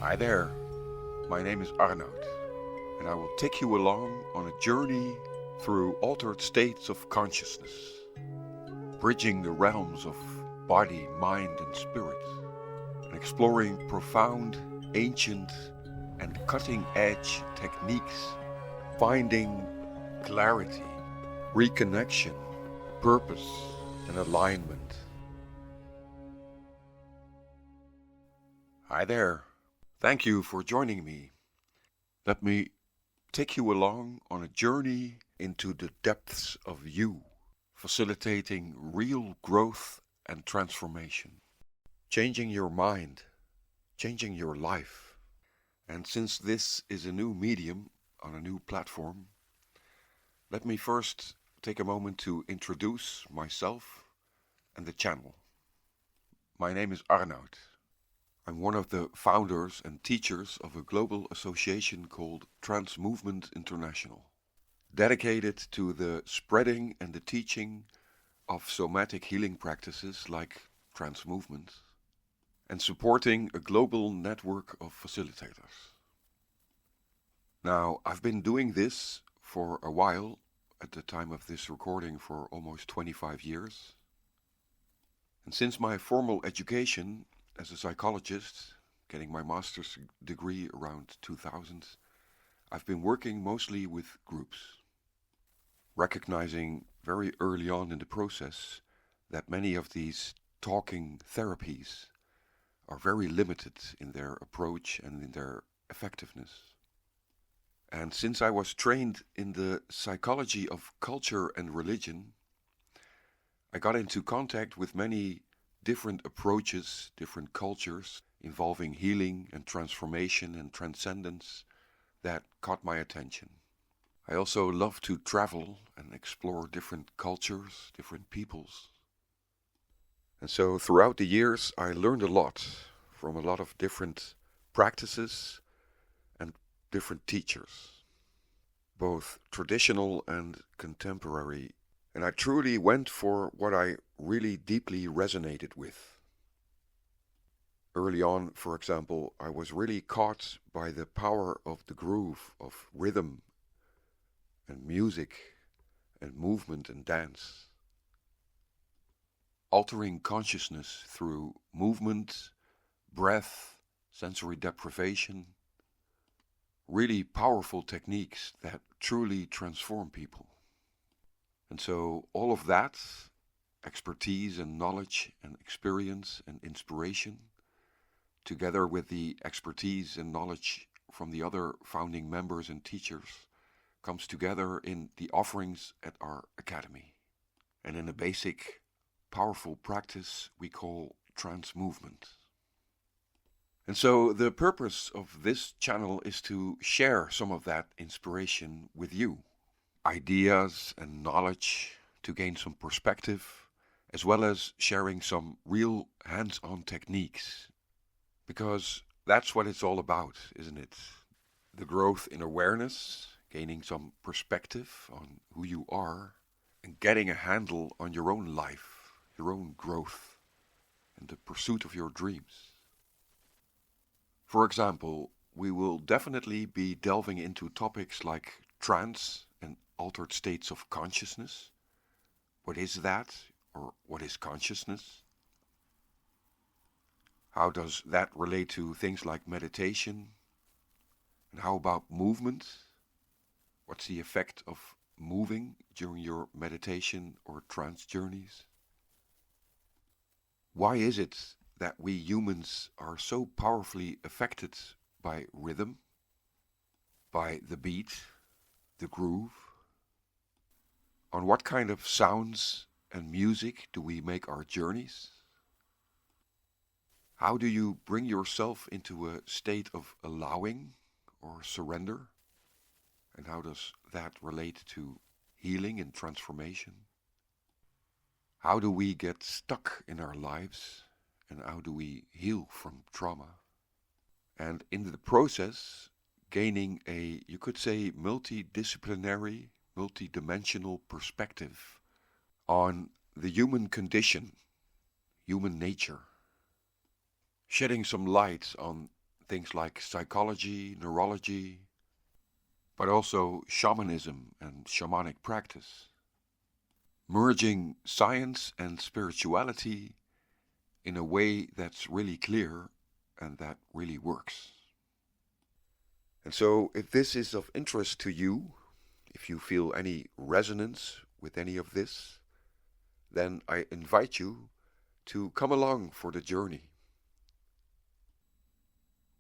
Hi there, my name is Aernoudt, and I will take you along on a journey through altered states of consciousness, bridging the realms of body, mind, and spirit, and exploring profound, ancient, and cutting-edge techniques, finding clarity, reconnection, purpose, and alignment. Hi there. Thank you for joining me. Let me take you along on a journey into the depths of you, facilitating real growth and transformation, changing your mind, changing your life. And since this is a new medium on a new platform, let me first take a moment to introduce myself and the channel. My name is Aernoudt. I'm one of the founders and teachers of a global association called Trance Movement International, dedicated to the spreading and the teaching of somatic healing practices like trance movement, and supporting a global network of facilitators. Now, I've been doing this for a while, at the time of this recording for almost 25 years. And since my formal education as a psychologist, getting my master's degree around 2000, I've been working mostly with groups, recognizing very early on in the process that many of these talking therapies are very limited in their approach and in their effectiveness. And since I was trained in the psychology of culture and religion, I got into contact with many different approaches, different cultures involving healing and transformation and transcendence that caught my attention. I also love to travel and explore different cultures, different peoples. And so throughout the years I learned a lot from a lot of different practices and different teachers, both traditional and contemporary. And I truly went for what I really deeply resonated with. Early on, for example, I was really caught by the power of the groove, of rhythm and music and movement and dance. Altering consciousness through movement, breath, sensory deprivation. Really powerful techniques that truly transform people. And so all of that, expertise and knowledge and experience and inspiration, together with the expertise and knowledge from the other founding members and teachers, comes together in the offerings at our academy. And in a basic, powerful practice we call trance movement. And so the purpose of this channel is to share some of that inspiration with you. Ideas and knowledge to gain some perspective, as well as sharing some real hands-on techniques. Because that's what it's all about, isn't it? The growth in awareness, gaining some perspective on who you are, and getting a handle on your own life, your own growth, and the pursuit of your dreams. For example, we will definitely be delving into topics like trance and altered states of consciousness. What is that, or what is consciousness? How does that relate to things like meditation? And how about movement? What's the effect of moving during your meditation or trance journeys? Why is it that we humans are so powerfully affected by rhythm, by the beat, the groove? On what kind of sounds and music do we make our journeys? How do you bring yourself into a state of allowing or surrender? And how does that relate to healing and transformation? How do we get stuck in our lives? And how do we heal from trauma? And in the process, gaining a, you could say, multidisciplinary, multidimensional perspective on the human condition, human nature, shedding some light on things like psychology, neurology, but also shamanism and shamanic practice, merging science and spirituality in a way that's really clear and that really works. And so, if this is of interest to you, if you feel any resonance with any of this, then I invite you to come along for the journey.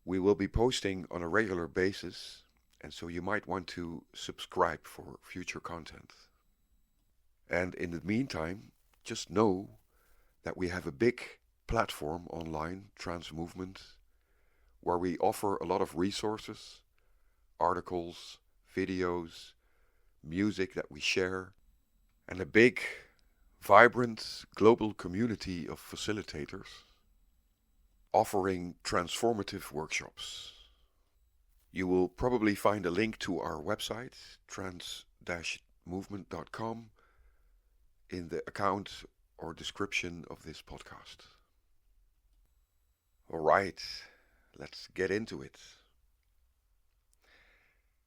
We will be posting on a regular basis, and so you might want to subscribe for future content. And in the meantime, just know that we have a big platform online, Trance Movement, where we offer a lot of resources, articles, videos, music that we share, and a big, vibrant global community of facilitators offering transformative workshops. You will probably find a link to our website, trance-movement.com, in the account or description of this podcast. All right, let's get into it.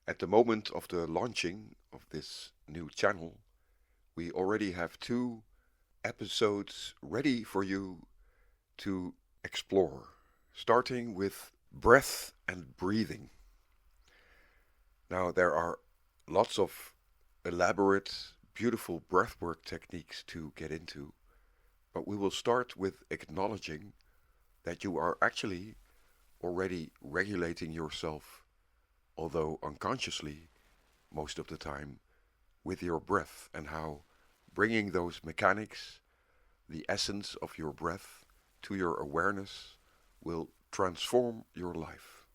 At the moment of the launching of this new channel, we already have 2 episodes ready for you to explore, starting with breath and breathing. Now, there are lots of elaborate, beautiful breathwork techniques to get into, but we will start with acknowledging that you are actually already regulating yourself, although unconsciously, most of the time, with your breath, and how bringing those mechanics, the essence of your breath, to your awareness will transform your life.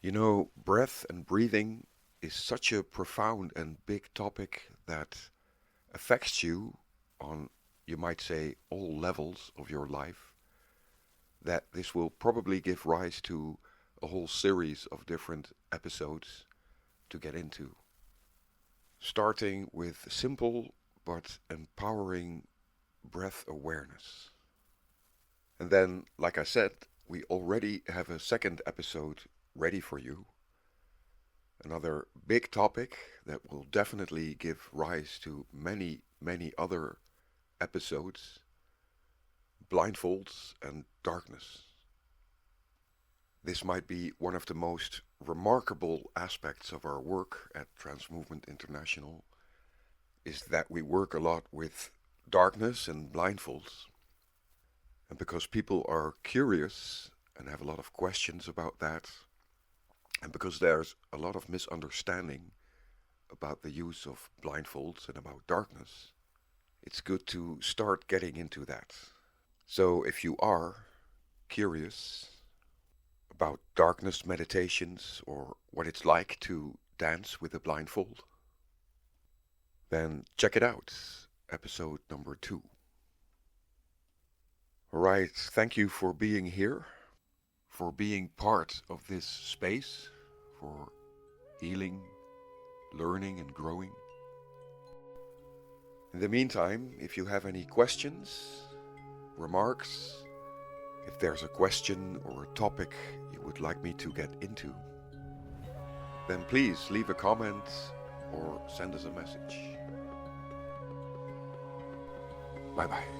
You know, breath and breathing is such a profound and big topic that affects you on, you might say, all levels of your life, that this will probably give rise to a whole series of different episodes to get into. Starting with simple but empowering breath awareness. And then, like I said, we already have a second episode ready for you. Another big topic that will definitely give rise to many, many other episodes: blindfolds and darkness. This might be one of the most remarkable aspects of our work at Trance Movement International, is that we work a lot with darkness and blindfolds. And because people are curious and have a lot of questions about that, and because there's a lot of misunderstanding about the use of blindfolds and about darkness, it's good to start getting into that. So if you are curious about darkness meditations or what it's like to dance with a blindfold, then check it out, episode number 2. All right, thank you for being here, for being part of this space, for healing, learning and growing. In the meantime, if you have any questions, remarks, if there's a question or a topic you would like me to get into, then please leave a comment or send us a message. Bye-bye.